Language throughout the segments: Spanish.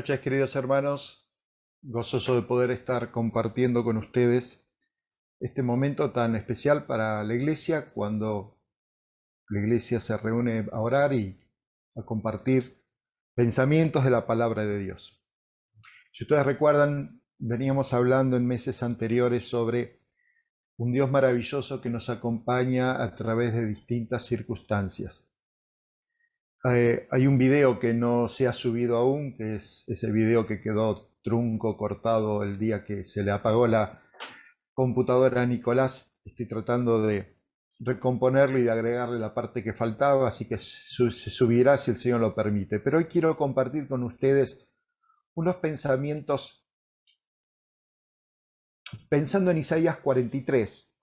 noches, queridos hermanos. Gozoso de poder estar compartiendo con ustedes este momento tan especial para la iglesia, cuando la iglesia se reúne a orar y a compartir pensamientos de la palabra de Dios. Si ustedes recuerdan, veníamos hablando en meses anteriores sobre un Dios maravilloso que nos acompaña a través de distintas circunstancias. Hay un video que no se ha subido aún, que es ese video que quedó trunco, cortado el día que se le apagó la computadora a Nicolás. Estoy tratando de recomponerlo y de agregarle la parte que faltaba, así que se subirá si el Señor lo permite. Pero hoy quiero compartir con ustedes unos pensamientos pensando en Isaías 43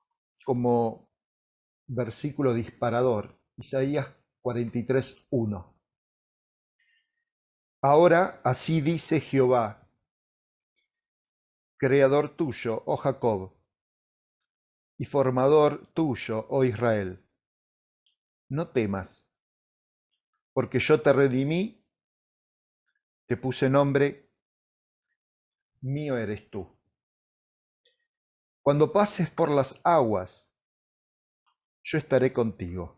como versículo disparador. Isaías 43:1. Ahora así dice Jehová, creador tuyo, oh Jacob, y formador tuyo, oh Israel. No temas, porque yo te redimí, te puse nombre, mío eres tú. Cuando pases por las aguas, yo estaré contigo.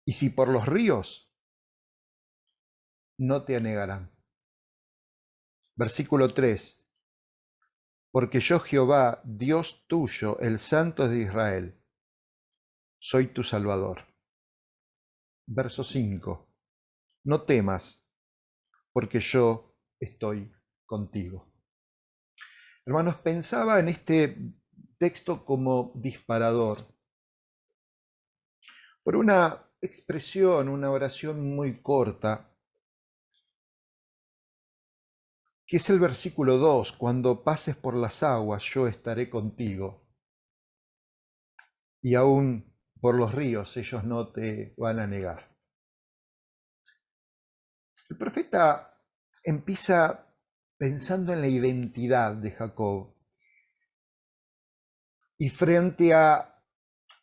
Y si por los ríos, no te anegarán. Versículo 3. Porque yo Jehová, Dios tuyo, el Santo de Israel, soy tu Salvador. Verso 5. No temas, porque yo estoy contigo. Hermanos, pensaba en este texto como disparador por una expresión, una oración muy corta, que es el versículo 2, cuando pases por las aguas, yo estaré contigo, y aún por los ríos, ellos no te van a negar. El profeta empieza pensando en la identidad de Jacob, y frente a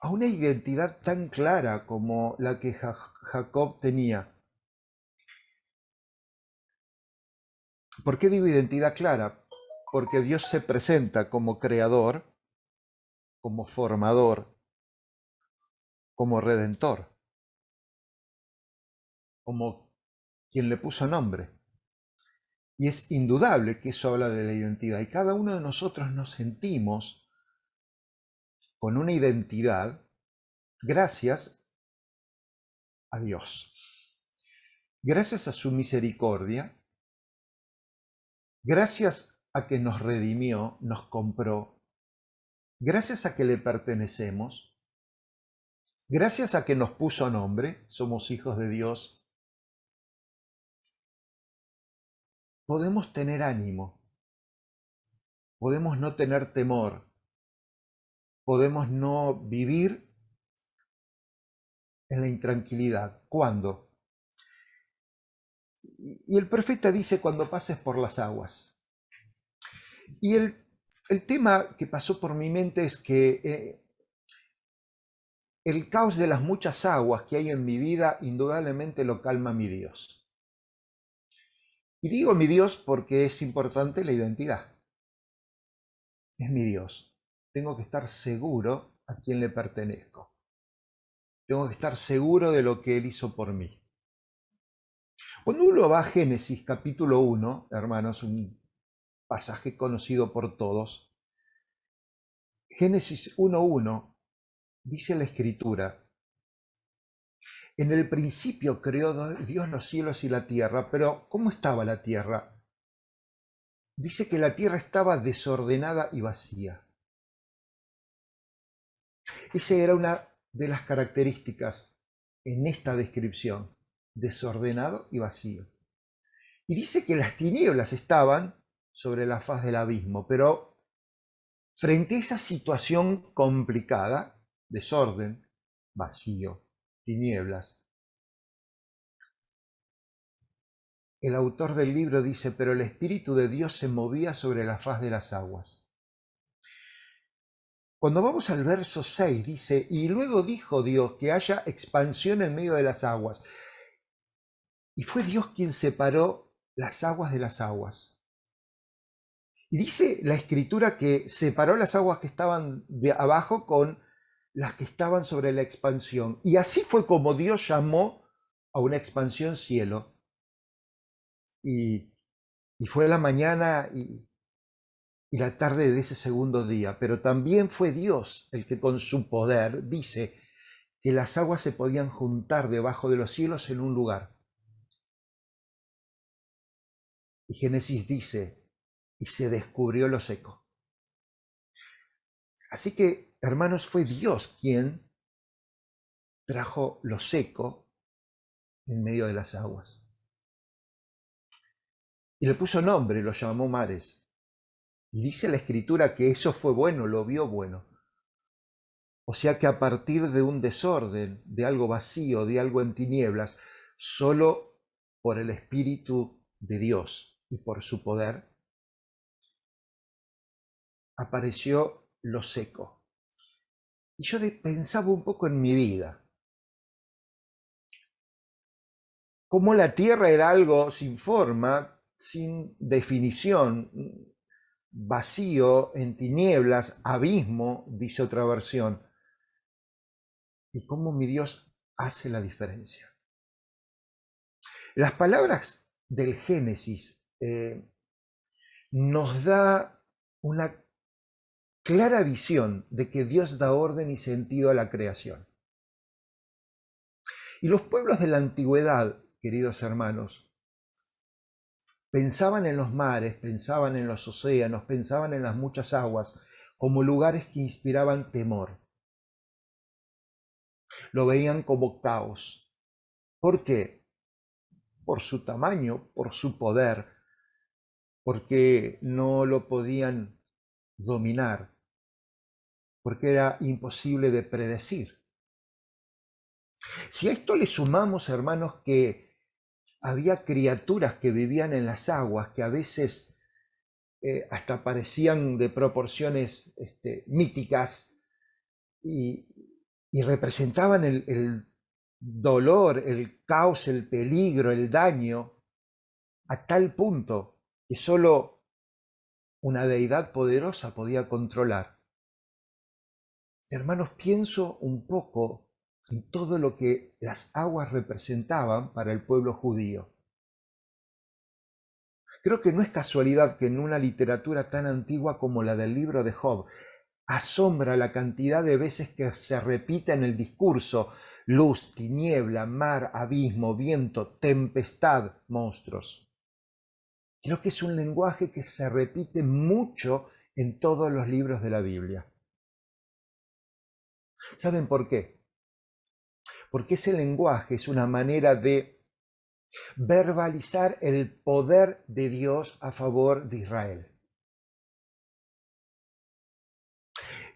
una identidad tan clara como la que Jacob tenía. ¿Por qué digo identidad clara? Porque Dios se presenta como creador, como formador, como redentor, como quien le puso nombre. Y es indudable que eso habla de la identidad. Y cada uno de nosotros nos sentimos con una identidad gracias a Dios. Gracias a su misericordia, gracias a que nos redimió, nos compró, gracias a que le pertenecemos, gracias a que nos puso nombre, somos hijos de Dios, podemos tener ánimo, podemos no tener temor, podemos no vivir en la intranquilidad. ¿Cuándo? Y el profeta dice cuando pases por las aguas. Y el tema que pasó por mi mente es que el caos de las muchas aguas que hay en mi vida indudablemente lo calma mi Dios. Y digo mi Dios porque es importante la identidad. Es mi Dios. Tengo que estar seguro a quién le pertenezco. Tengo que estar seguro de lo que Él hizo por mí. Cuando uno va a Génesis capítulo 1, hermanos, un pasaje conocido por todos, Génesis 1:1 dice la Escritura, en el principio creó Dios los cielos y la tierra, pero ¿cómo estaba la tierra? Dice que la tierra estaba desordenada y vacía. Esa era una de las características en esta descripción, desordenado y vacío. Y dice que las tinieblas estaban sobre la faz del abismo, pero frente a esa situación complicada, desorden, vacío, tinieblas, el autor del libro dice, pero el Espíritu de Dios se movía sobre la faz de las aguas. Cuando vamos al verso 6 dice, y luego dijo Dios que haya expansión en medio de las aguas. Y fue Dios quien separó las aguas de las aguas. Y dice la Escritura que separó las aguas que estaban de abajo con las que estaban sobre la expansión. Y así fue como Dios llamó a una expansión cielo. Y, y fue la mañana y la tarde de ese segundo día. Pero también fue Dios el que con su poder dice que las aguas se podían juntar debajo de los cielos en un lugar. Y Génesis dice, y se descubrió lo seco. Así que, hermanos, fue Dios quien trajo lo seco en medio de las aguas. Y le puso nombre, lo llamó mares. Y dice la Escritura que eso fue bueno, lo vio bueno. O sea que a partir de un desorden, de algo vacío, de algo en tinieblas, solo por el Espíritu de Dios y por su poder, apareció lo seco. Y yo pensaba un poco en mi vida. Cómo la tierra era algo sin forma, sin definición, vacío, en tinieblas, abismo, dice otra versión. Y cómo mi Dios hace la diferencia. Las palabras del Génesis nos da una clara visión de que Dios da orden y sentido a la creación. Y los pueblos de la antigüedad, queridos hermanos, pensaban en los mares, pensaban en los océanos, pensaban en las muchas aguas como lugares que inspiraban temor. Lo veían como caos. ¿Por qué? Por su tamaño, por su poder, porque no lo podían dominar, porque era imposible de predecir. Si a esto le sumamos, hermanos, que había criaturas que vivían en las aguas, que a veces hasta parecían de proporciones míticas y representaban el dolor, el caos, el peligro, el daño, a tal punto que solo una deidad poderosa podía controlar. Hermanos, pienso un poco en todo lo que las aguas representaban para el pueblo judío. Creo que no es casualidad que en una literatura tan antigua como la del libro de Job, asombra la cantidad de veces que se repite en el discurso: luz, tiniebla, mar, abismo, viento, tempestad, monstruos. Creo que es un lenguaje que se repite mucho en todos los libros de la Biblia. ¿Saben por qué? Porque ese lenguaje es una manera de verbalizar el poder de Dios a favor de Israel.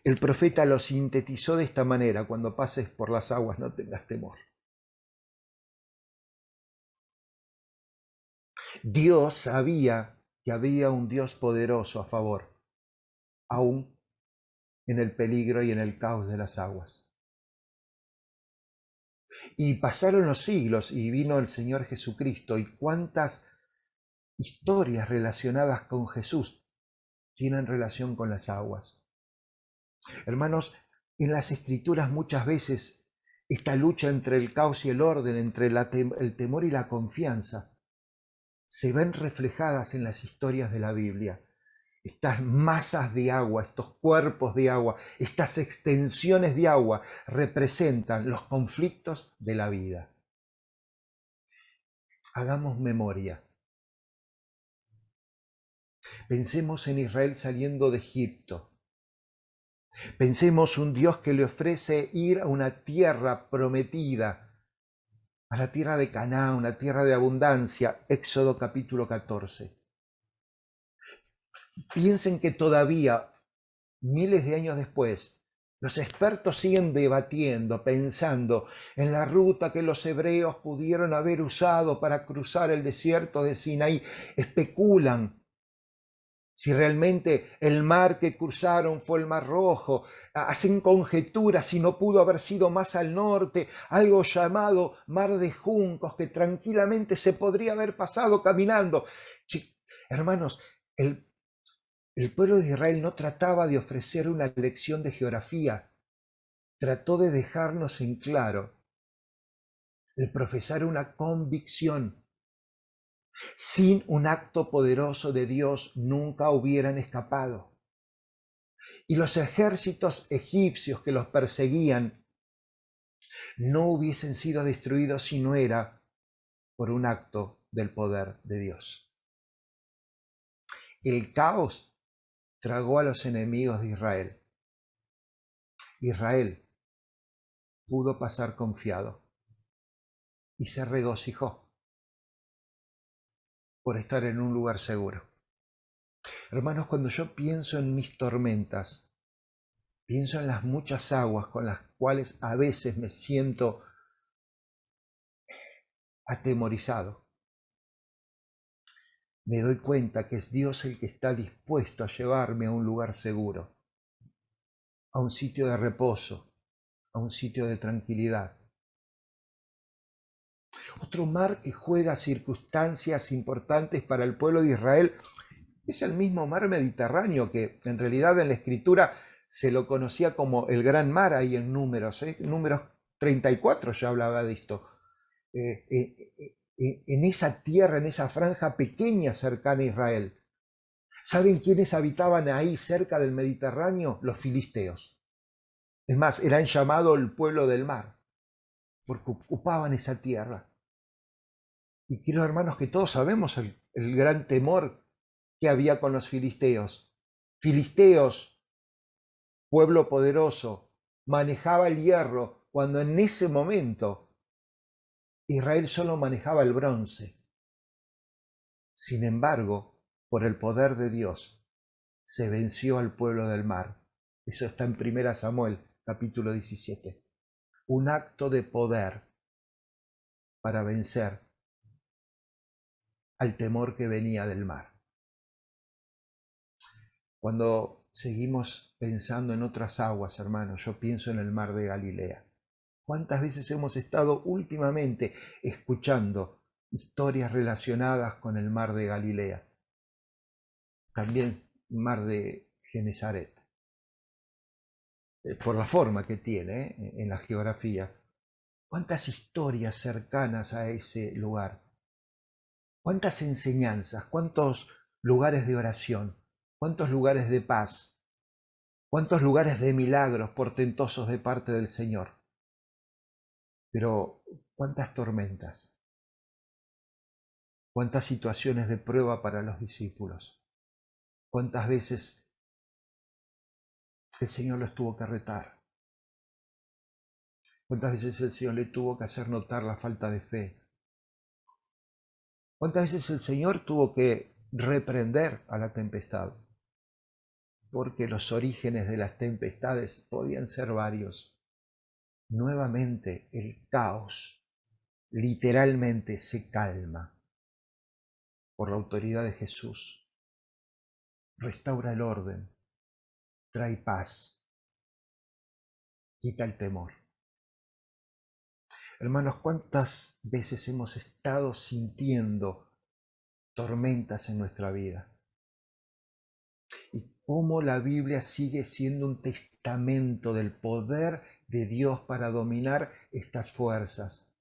El profeta lo sintetizó de esta manera: cuando pases por las aguas no tengas temor. Dios sabía que había un Dios poderoso a favor, aún en el peligro y en el caos de las aguas. Y pasaron los siglos y vino el Señor Jesucristo, y cuántas historias relacionadas con Jesús tienen relación con las aguas. Hermanos, en las Escrituras muchas veces esta lucha entre el caos y el orden, entre el temor y la confianza, se ven reflejadas en las historias de la Biblia. Estas masas de agua, estos cuerpos de agua, estas extensiones de agua representan los conflictos de la vida. Hagamos memoria. Pensemos en Israel saliendo de Egipto. Pensemos un Dios que le ofrece ir a una tierra prometida, a la tierra de Canaán, una tierra de abundancia, Éxodo capítulo 14. Piensen que todavía, miles de años después, los expertos siguen debatiendo, pensando en la ruta que los hebreos pudieron haber usado para cruzar el desierto de Sinaí. Especulan Si realmente el mar que cruzaron fue el Mar Rojo, hacen conjeturas si no pudo haber sido más al norte, algo llamado Mar de Juncos, que tranquilamente se podría haber pasado caminando. Hermanos, el pueblo de Israel no trataba de ofrecer una lección de geografía, trató de dejarnos en claro, de profesar una convicción. Sin un acto poderoso de Dios nunca hubieran escapado. Y los ejércitos egipcios que los perseguían no hubiesen sido destruidos si no era por un acto del poder de Dios. El caos tragó a los enemigos de Israel. Israel pudo pasar confiado y se regocijó por estar en un lugar seguro. Hermanos, cuando yo pienso en mis tormentas, pienso en las muchas aguas con las cuales a veces me siento atemorizado. Me doy cuenta que es Dios el que está dispuesto a llevarme a un lugar seguro, a un sitio de reposo, a un sitio de tranquilidad. Otro mar que juega circunstancias importantes para el pueblo de Israel es el mismo mar Mediterráneo, que en realidad en la Escritura se lo conocía como el Gran Mar ahí en Números. Números 34 ya hablaba de esto. En esa tierra, en esa franja pequeña cercana a Israel. ¿Saben quiénes habitaban ahí cerca del Mediterráneo? Los filisteos. Es más, eran llamados el pueblo del mar, porque ocupaban esa tierra. Y quiero, hermanos, que todos sabemos el gran temor que había con los filisteos. Filisteos, pueblo poderoso, manejaba el hierro cuando en ese momento Israel solo manejaba el bronce. Sin embargo, por el poder de Dios, se venció al pueblo del mar. Eso está en 1 Samuel, capítulo 17. Un acto de poder para vencer al temor que venía del mar. Cuando seguimos pensando en otras aguas, hermanos, yo pienso en el mar de Galilea. ¿Cuántas veces hemos estado últimamente escuchando historias relacionadas con el mar de Galilea? También mar de Genesaret, por la forma que tiene en la geografía. ¿Cuántas historias cercanas a ese lugar? ¿Cuántas enseñanzas? ¿Cuántos lugares de oración? ¿Cuántos lugares de paz? ¿Cuántos lugares de milagros portentosos de parte del Señor? Pero ¿cuántas tormentas? ¿Cuántas situaciones de prueba para los discípulos? ¿Cuántas veces el Señor los tuvo que retar? ¿Cuántas veces el Señor le tuvo que hacer notar la falta de fe? ¿Cuántas veces el Señor tuvo que reprender a la tempestad? Porque los orígenes de las tempestades podían ser varios. Nuevamente el caos literalmente se calma por la autoridad de Jesús. Restaura el orden, trae paz, quita el temor. Hermanos, ¿cuántas veces hemos estado sintiendo tormentas en nuestra vida? Y cómo la Biblia sigue siendo un testamento del poder de Dios para dominar estas fuerzas.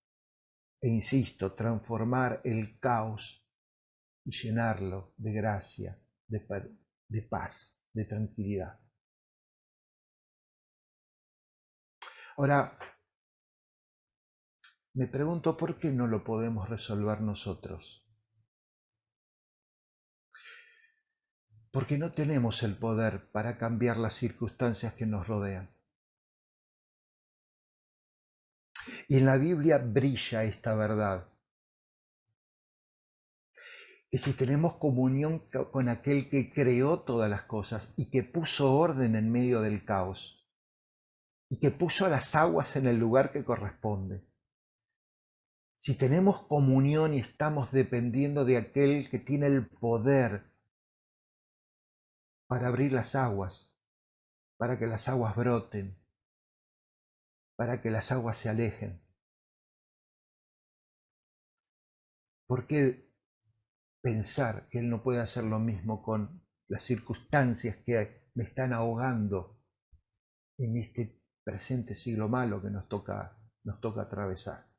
E insisto, transformar el caos y llenarlo de gracia, de paz, de tranquilidad. Ahora, me pregunto por qué no lo podemos resolver nosotros. Porque no tenemos el poder para cambiar las circunstancias que nos rodean. Y en la Biblia brilla esta verdad. Que si tenemos comunión con aquel que creó todas las cosas y que puso orden en medio del caos y que puso las aguas en el lugar que corresponde, si tenemos comunión y estamos dependiendo de aquel que tiene el poder para abrir las aguas, para que las aguas broten, para que las aguas se alejen. ¿Por qué pensar que Él no puede hacer lo mismo con las circunstancias que me están ahogando en este presente siglo malo que nos toca atravesar?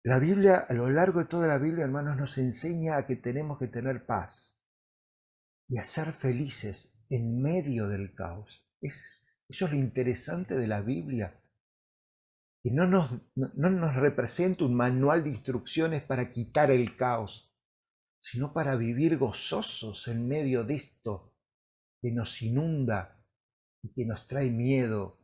La Biblia, a lo largo de toda la Biblia, hermanos, nos enseña a que tenemos que tener paz y a ser felices en medio del caos. Eso es lo interesante de la Biblia, que no nos representa un manual de instrucciones para quitar el caos, sino para vivir gozosos en medio de esto que nos inunda y que nos trae miedo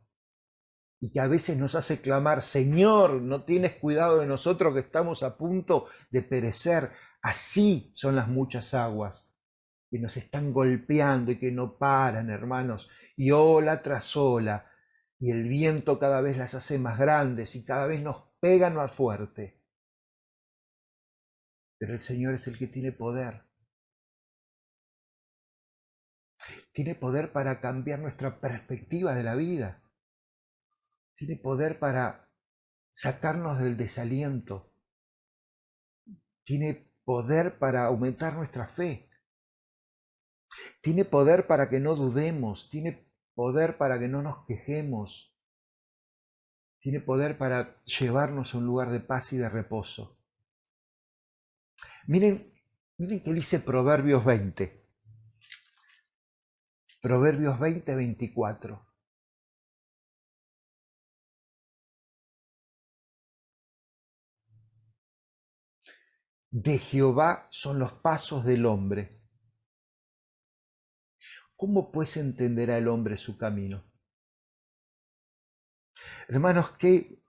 y que a veces nos hace clamar: Señor, ¿no tienes cuidado de nosotros que estamos a punto de perecer? Así son las muchas aguas que nos están golpeando y que no paran, hermanos, y ola tras ola, y el viento cada vez las hace más grandes y cada vez nos pegan más fuerte. Pero el Señor es el que tiene poder. Tiene poder para cambiar nuestra perspectiva de la vida. Tiene poder para sacarnos del desaliento. Tiene poder para aumentar nuestra fe. Tiene poder para que no dudemos. Tiene poder para que no nos quejemos. Tiene poder para llevarnos a un lugar de paz y de reposo. Miren qué dice Proverbios 20. Proverbios 20, 24. De Jehová son los pasos del hombre. ¿Cómo pues entenderá el hombre su camino? Hermanos, qué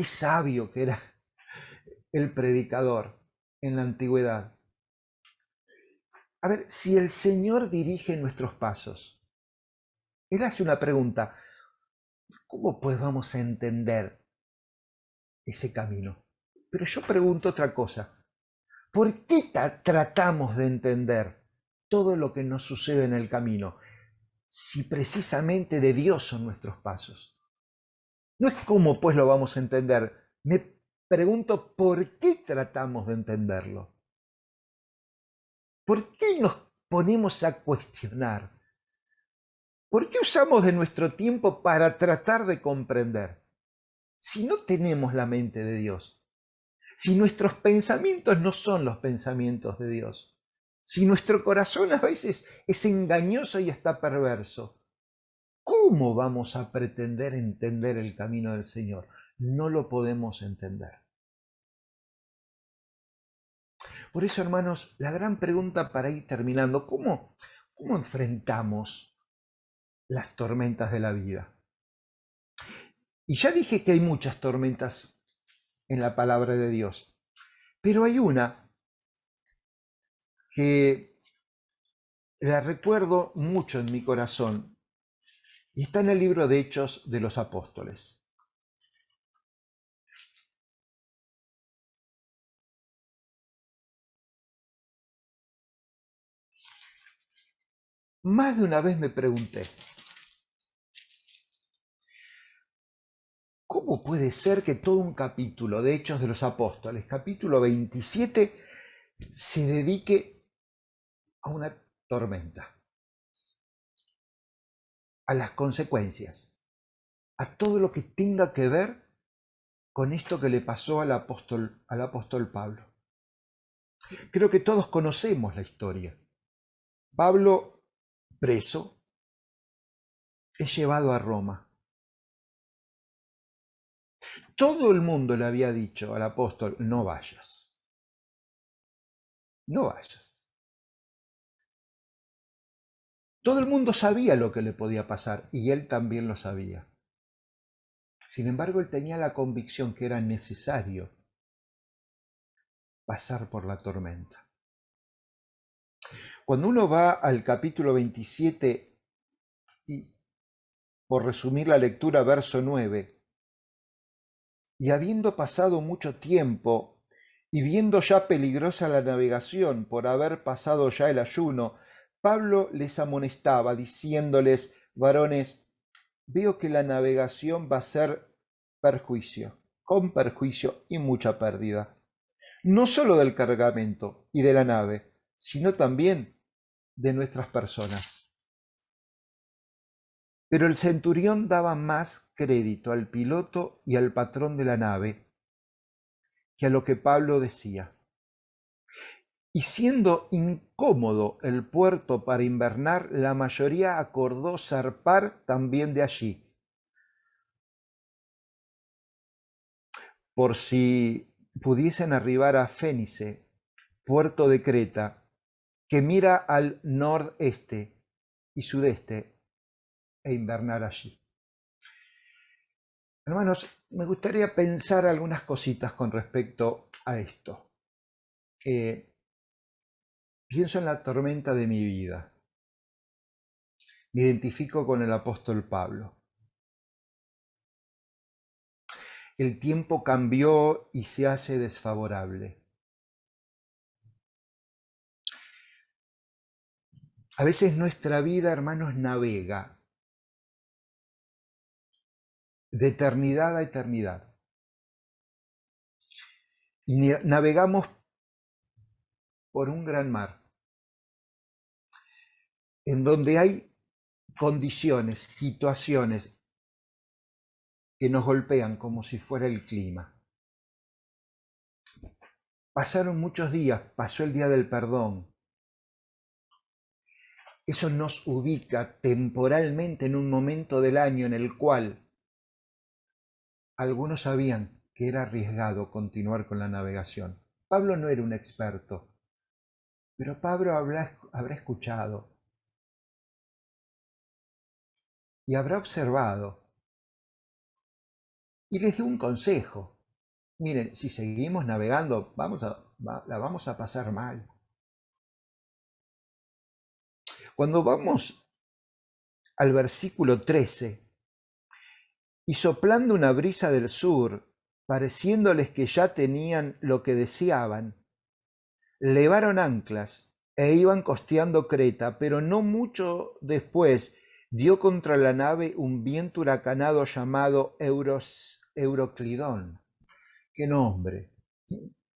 sabio que era el predicador en la antigüedad. A ver, si el Señor dirige nuestros pasos, Él hace una pregunta: ¿cómo pues vamos a entender ese camino? Pero yo pregunto otra cosa: ¿por qué tratamos de entender todo lo que nos sucede en el camino si precisamente de Dios son nuestros pasos? No es cómo pues lo vamos a entender. Me pregunto, ¿por qué tratamos de entenderlo? ¿Por qué nos ponemos a cuestionar? ¿Por qué usamos de nuestro tiempo para tratar de comprender? Si no tenemos la mente de Dios, si nuestros pensamientos no son los pensamientos de Dios, si nuestro corazón a veces es engañoso y hasta perverso, ¿cómo vamos a pretender entender el camino del Señor? No lo podemos entender. Por eso, hermanos, la gran pregunta para ir terminando: ¿cómo enfrentamos las tormentas de la vida? Y ya dije que hay muchas tormentas en la palabra de Dios, pero hay una que la recuerdo mucho en mi corazón y está en el libro de Hechos de los Apóstoles. Más de una vez me pregunté: ¿cómo puede ser que todo un capítulo de Hechos de los Apóstoles, capítulo 27, se dedique a una tormenta, a las consecuencias, a todo lo que tenga que ver con esto que le pasó al apóstol Pablo? Creo que todos conocemos la historia. Pablo, preso, es llevado a Roma. Todo el mundo le había dicho al apóstol: no vayas, no vayas. Todo el mundo sabía lo que le podía pasar y él también lo sabía. Sin embargo, él tenía la convicción que era necesario pasar por la tormenta. Cuando uno va al capítulo 27 y, por resumir la lectura, verso 9, y habiendo pasado mucho tiempo y viendo ya peligrosa la navegación por haber pasado ya el ayuno, Pablo les amonestaba diciéndoles: varones, veo que la navegación va a ser con perjuicio y mucha pérdida, no solo del cargamento y de la nave, sino también de nuestras personas. Pero el centurión daba más crédito al piloto y al patrón de la nave que a lo que Pablo decía. Y siendo incómodo el puerto para invernar, la mayoría acordó zarpar también de allí, por si pudiesen arribar a Fénice, puerto de Creta, que mira al nordeste y sudeste, e invernar allí. Hermanos, me gustaría pensar algunas cositas con respecto a esto. Pienso en la tormenta de mi vida. Me identifico con el apóstol Pablo. El tiempo cambió y se hace desfavorable. A veces nuestra vida, hermanos, navega de eternidad a eternidad. Y navegamos por un gran mar, en donde hay condiciones, situaciones que nos golpean como si fuera el clima. Pasaron muchos días, pasó el día del perdón. Eso nos ubica temporalmente en un momento del año en el cual algunos sabían que era arriesgado continuar con la navegación. Pablo no era un experto, pero Pablo habrá escuchado y habrá observado y les dio un consejo. Miren, si seguimos navegando, la vamos a pasar mal. Cuando vamos al versículo 13, y soplando una brisa del sur, pareciéndoles que ya tenían lo que deseaban, levaron anclas e iban costeando Creta, pero no mucho después dio contra la nave un viento huracanado llamado Euroclidón. ¡Qué nombre!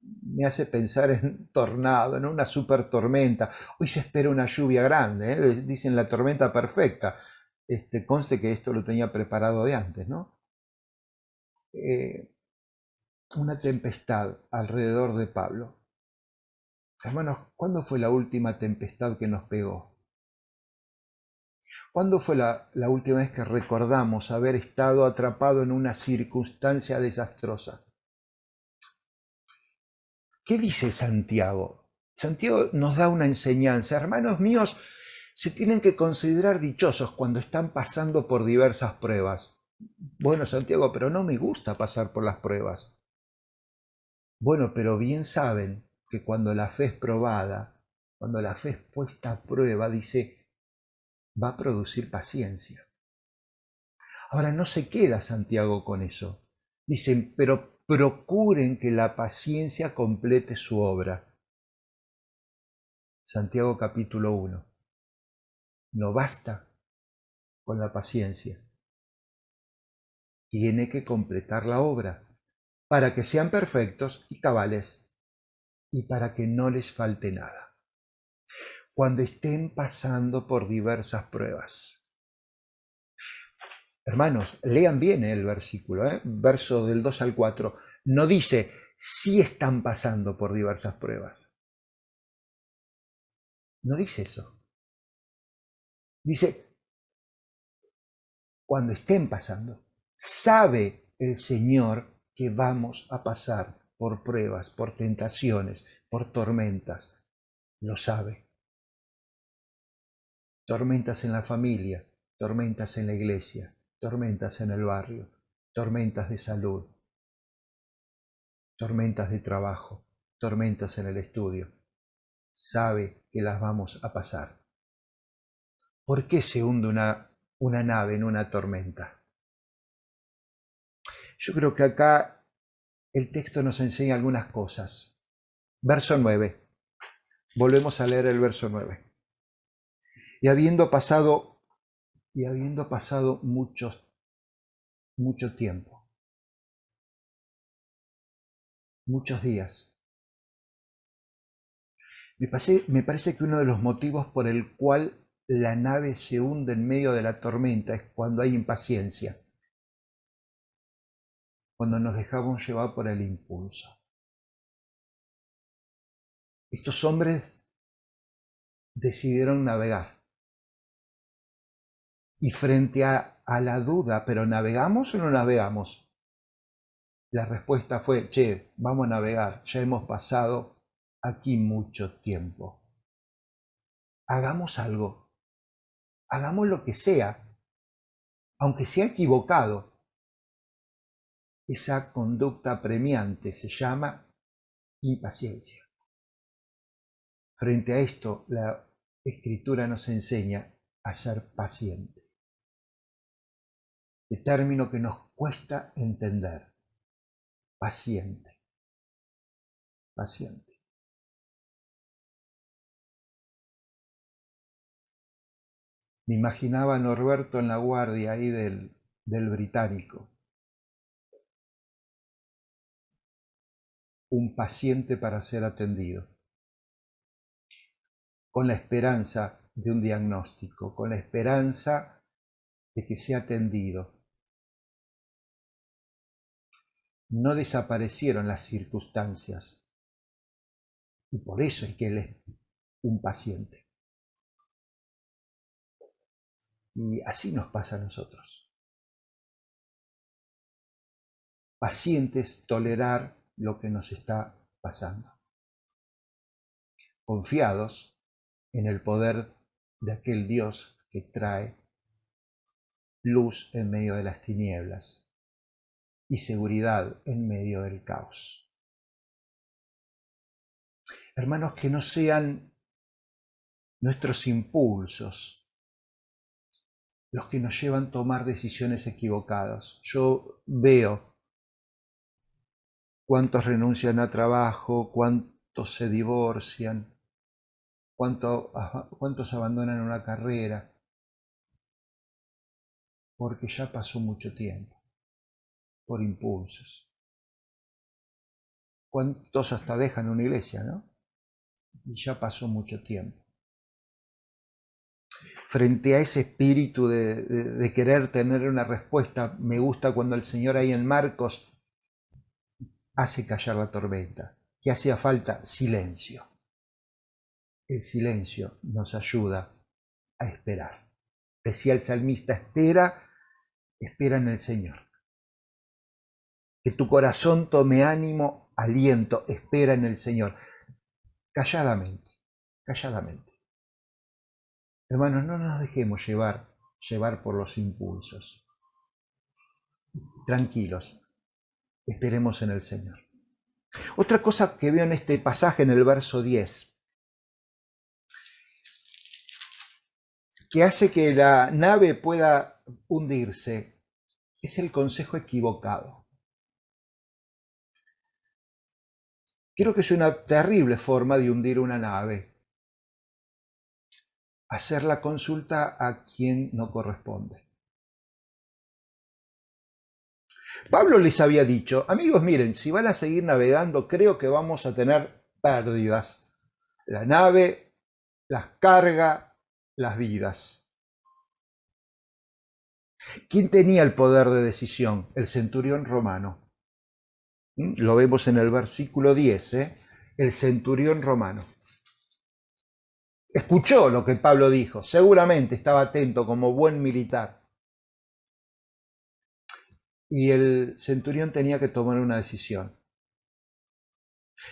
Me hace pensar en tornado, en una super tormenta. Hoy se espera una lluvia grande, ¿eh? Dicen la tormenta perfecta. Conste que esto lo tenía preparado de antes, ¿no? Una tempestad alrededor de Pablo. Hermanos, ¿cuándo fue la última tempestad que nos pegó? ¿Cuándo fue la última vez que recordamos haber estado atrapado en una circunstancia desastrosa? ¿Qué dice Santiago? Santiago nos da una enseñanza. Hermanos míos, se tienen que considerar dichosos cuando están pasando por diversas pruebas. Bueno, Santiago, pero no me gusta pasar por las pruebas. Bueno, pero bien saben que cuando la fe es probada, cuando la fe es puesta a prueba, dice, va a producir paciencia. Ahora no se queda Santiago con eso. Dicen, pero procuren que la paciencia complete su obra. Santiago capítulo 1. No basta con la paciencia. Tiene que completar la obra para que sean perfectos y cabales y para que no les falte nada. Cuando estén pasando por diversas pruebas. Hermanos, lean bien el versículo, verso del 2 al 4. No dice si están pasando por diversas pruebas. No dice eso. Dice cuando estén pasando. Sabe el Señor que vamos a pasar por pruebas, por tentaciones, por tormentas. Lo sabe. Tormentas en la familia, tormentas en la iglesia, tormentas en el barrio, tormentas de salud, tormentas de trabajo, tormentas en el estudio. Sabe que las vamos a pasar. ¿Por qué se hunde una nave en una tormenta? Yo creo que acá el texto nos enseña algunas cosas. Verso 9. Volvemos a leer el verso 9. Y habiendo pasado mucho tiempo, muchos días, me parece que uno de los motivos por el cual la nave se hunde en medio de la tormenta es cuando hay impaciencia, cuando nos dejamos llevar por el impulso. Estos hombres decidieron navegar y frente a la duda, ¿pero navegamos o no navegamos? La respuesta fue, che, vamos a navegar, ya hemos pasado aquí mucho tiempo. Hagamos algo, hagamos lo que sea, aunque sea equivocado. Esa conducta premiante se llama impaciencia. Frente a esto, la Escritura nos enseña a ser paciente. El término que nos cuesta entender. Paciente. Paciente. Me imaginaba a Norberto en la guardia ahí del británico. Un paciente para ser atendido. Con la esperanza de un diagnóstico, con la esperanza de que sea atendido. No desaparecieron las circunstancias y por eso es que él es un paciente. Y así nos pasa a nosotros. Pacientes, tolerar lo que nos está pasando. Confiados en el poder de aquel Dios que trae luz en medio de las tinieblas y seguridad en medio del caos. Hermanos, que no sean nuestros impulsos los que nos llevan a tomar decisiones equivocadas. Yo veo cuántos renuncian a trabajo, cuántos se divorcian, cuántos abandonan una carrera, porque ya pasó mucho tiempo, por impulsos. Cuántos hasta dejan una iglesia, ¿no? Y ya pasó mucho tiempo. Frente a ese espíritu de querer tener una respuesta, me gusta cuando el Señor ahí en Marcos hace callar la tormenta, que hacía falta silencio. El silencio nos ayuda a esperar. Decía el salmista, espera en el Señor. Que tu corazón tome ánimo, aliento, espera en el Señor. Calladamente, calladamente. Hermanos, no nos dejemos llevar por los impulsos. Tranquilos, esperemos en el Señor. Otra cosa que veo en este pasaje, en el verso 10, que hace que la nave pueda hundirse, es el consejo equivocado. Creo que es una terrible forma de hundir una nave. Hacer la consulta a quien no corresponde. Pablo les había dicho, amigos, miren, si van a seguir navegando, creo que vamos a tener pérdidas. La nave, las cargas, las vidas. ¿Quién tenía el poder de decisión? El centurión romano. Lo vemos en el versículo 10, el centurión romano. Escuchó lo que Pablo dijo, seguramente estaba atento como buen militar. Y el centurión tenía que tomar una decisión.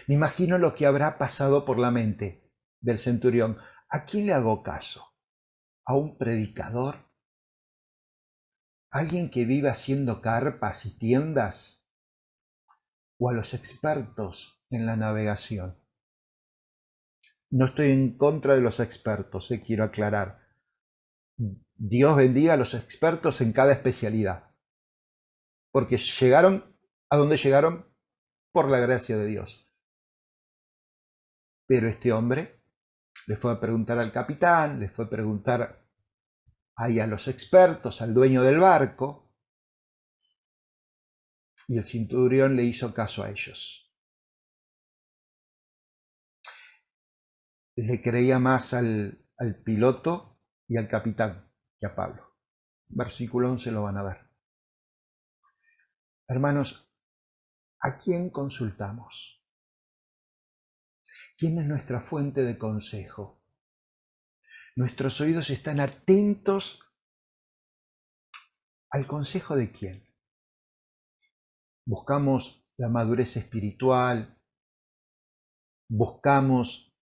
Me imagino lo que habrá pasado por la mente del centurión. ¿A quién le hago caso? ¿A un predicador? ¿Alguien que vive haciendo carpas y tiendas? ¿O a los expertos en la navegación? No estoy en contra de los expertos, quiero aclarar. Dios bendiga a los expertos en cada especialidad, porque llegaron a donde llegaron por la gracia de Dios. Pero este hombre Le fue a preguntar al capitán, le fue a preguntar ahí a los expertos, al dueño del barco, y el centurión le hizo caso a ellos. Le creía más al piloto y al capitán que a Pablo. Versículo 11 lo van a ver. Hermanos, ¿a quién consultamos? ¿Quién es nuestra fuente de consejo? ¿Nuestros oídos están atentos al consejo de quién? ¿Buscamos la madurez espiritual? ¿Buscamos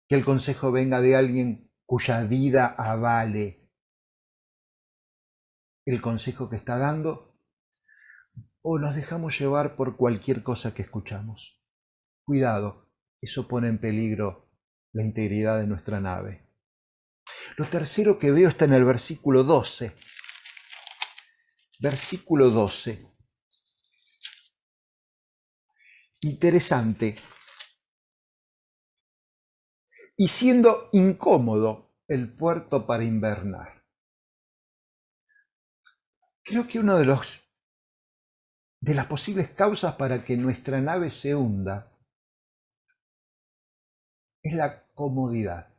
que el consejo venga de alguien cuya vida avale el consejo que está dando? ¿O nos dejamos llevar por cualquier cosa que escuchamos? Cuidado, eso pone en peligro la integridad de nuestra nave. Lo tercero que veo está en el versículo 12. Versículo 12. Interesante. Y siendo incómodo el puerto para invernar. Creo que una de las posibles causas para que nuestra nave se hunda es la comodidad.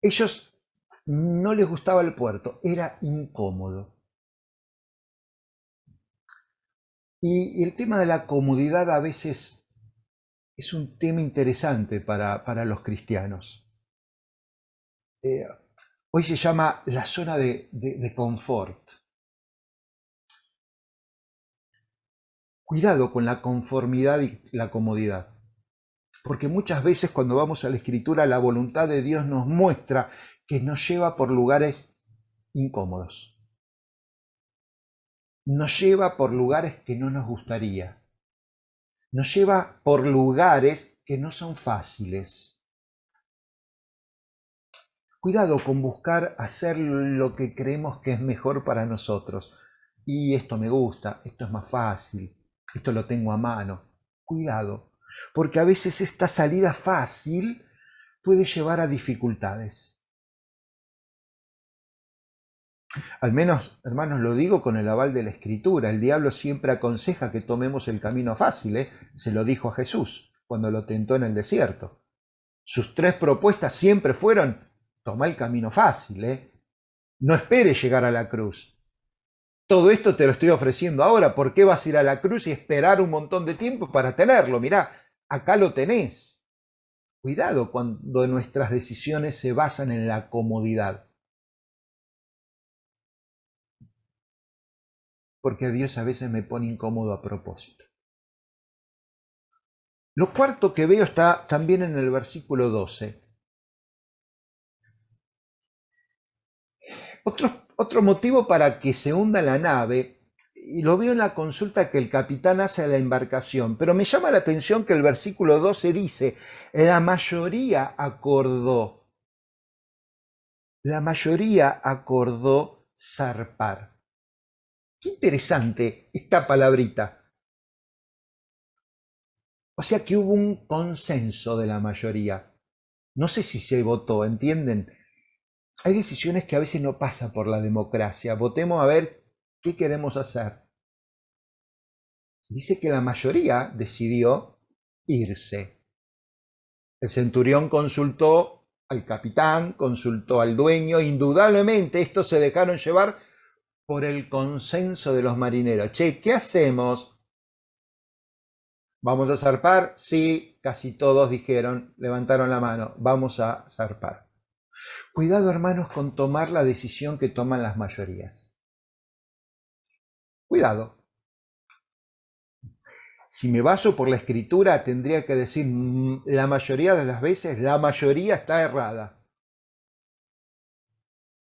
Ellos no les gustaba el puerto, era incómodo. Y el tema de la comodidad a veces es un tema interesante para los cristianos. Hoy se llama la zona de confort. Cuidado con la conformidad y la comodidad. Porque muchas veces cuando vamos a la Escritura, la voluntad de Dios nos muestra que nos lleva por lugares incómodos. Nos lleva por lugares que no nos gustaría. Nos lleva por lugares que no son fáciles. Cuidado con buscar hacer lo que creemos que es mejor para nosotros. Y esto me gusta, esto es más fácil, esto lo tengo a mano. Cuidado, porque a veces esta salida fácil puede llevar a dificultades. Al menos, hermanos, lo digo con el aval de la Escritura. El diablo siempre aconseja que tomemos el camino fácil, ¿eh? Se lo dijo a Jesús cuando lo tentó en el desierto. Sus 3 propuestas siempre fueron: toma el camino fácil, ¿eh? No esperes llegar a la cruz. Todo esto te lo estoy ofreciendo ahora. ¿Por qué vas a ir a la cruz y esperar un montón de tiempo para tenerlo? Mirá, acá lo tenés. Cuidado cuando nuestras decisiones se basan en la comodidad. Porque Dios a veces me pone incómodo a propósito. Lo cuarto que veo está también en el versículo 12. Otro motivo para que se hunda la nave, y lo veo en la consulta que el capitán hace a la embarcación, pero me llama la atención que el versículo 12 dice: la mayoría acordó zarpar. Qué interesante esta palabrita. O sea que hubo un consenso de la mayoría. No sé si se votó, ¿entienden? Hay decisiones que a veces no pasan por la democracia. Votemos a ver qué queremos hacer. Dice que la mayoría decidió irse. El centurión consultó al capitán, consultó al dueño. Indudablemente estos se dejaron llevar por el consenso de los marineros. Che, ¿qué hacemos? ¿Vamos a zarpar? Sí, casi todos dijeron, levantaron la mano, vamos a zarpar. Cuidado, hermanos, con tomar la decisión que toman las mayorías. Cuidado. Si me baso por la Escritura, tendría que decir la mayoría de las veces, la mayoría está errada.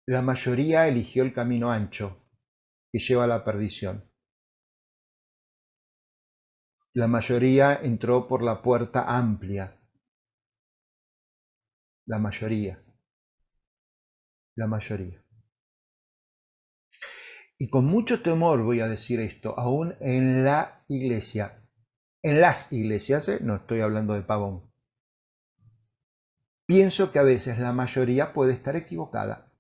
La mayoría eligió el camino ancho que lleva a la perdición. La mayoría entró por la puerta amplia. La mayoría. La mayoría. Y con mucho temor voy a decir esto, aún en la iglesia. en las iglesias, no estoy hablando de Pavón. Pienso que a veces la mayoría puede estar equivocada.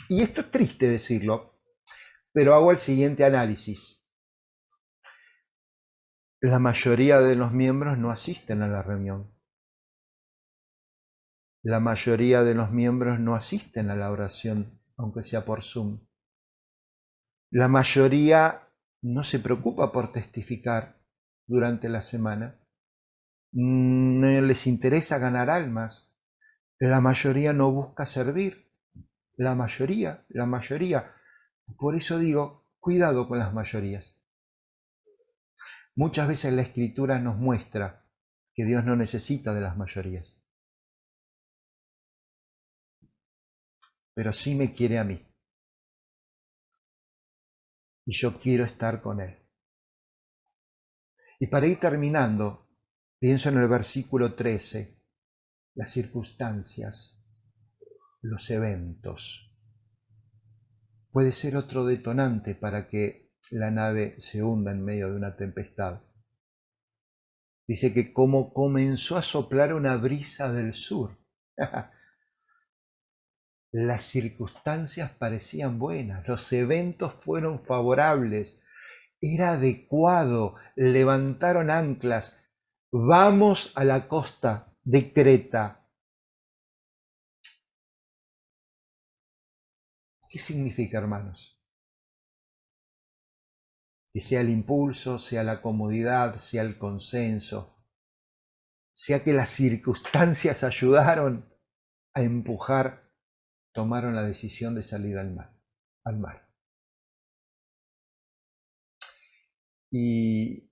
Y esto es triste decirlo, pero hago el siguiente análisis. La mayoría de los miembros no asisten a la reunión. La mayoría de los miembros no asisten a la oración, aunque sea por Zoom. La mayoría no se preocupa por testificar durante la semana. No les interesa ganar almas. La mayoría no busca servir. La mayoría. Por eso digo, cuidado con las mayorías. Muchas veces la Escritura nos muestra que Dios no necesita de las mayorías, pero sí me quiere a mí. Y yo quiero estar con Él. Y para ir terminando, pienso en el versículo 13, las circunstancias, los eventos. Puede ser otro detonante para que la nave se hunda en medio de una tempestad. Dice que como comenzó a soplar una brisa del sur, las circunstancias parecían buenas, los eventos fueron favorables, era adecuado, levantaron anclas, vamos a la costa de Creta. ¿Qué significa, hermanos? Que sea el impulso, sea la comodidad, sea el consenso, sea que las circunstancias ayudaron a empujar, tomaron la decisión de salir al mar. Y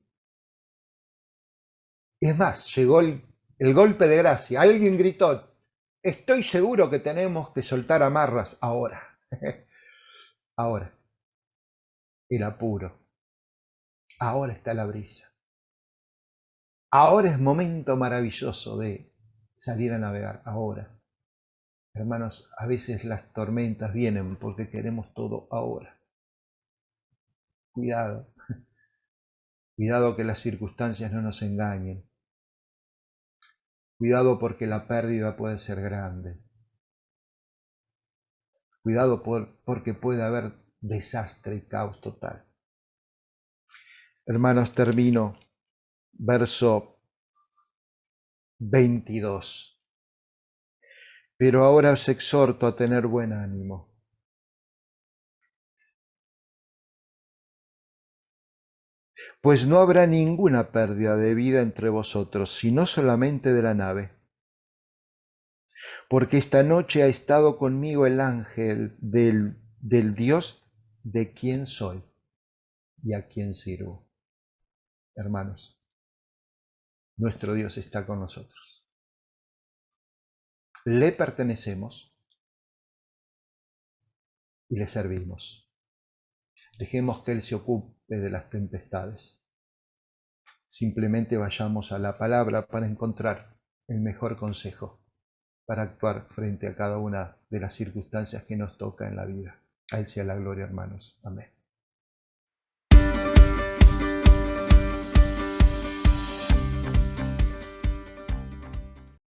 es más, llegó el golpe de gracia. Alguien gritó, estoy seguro que tenemos que soltar amarras ahora. Ahora. Era puro. Ahora está la brisa. Ahora es momento maravilloso de salir a navegar. Ahora. Hermanos, a veces las tormentas vienen porque queremos todo ahora. Cuidado. Cuidado que las circunstancias no nos engañen. Cuidado porque la pérdida puede ser grande. Cuidado porque puede haber desastre y caos total. Hermanos, termino. Verso 22. Pero ahora os exhorto a tener buen ánimo. Pues no habrá ninguna pérdida de vida entre vosotros, sino solamente de la nave. Porque esta noche ha estado conmigo el ángel del Dios de quien soy y a quien sirvo. Hermanos, nuestro Dios está con nosotros. Le pertenecemos y le servimos. Dejemos que Él se ocupe de las tempestades. Simplemente vayamos a la palabra para encontrar el mejor consejo para actuar frente a cada una de las circunstancias que nos toca en la vida. A Él sea la gloria, hermanos. Amén.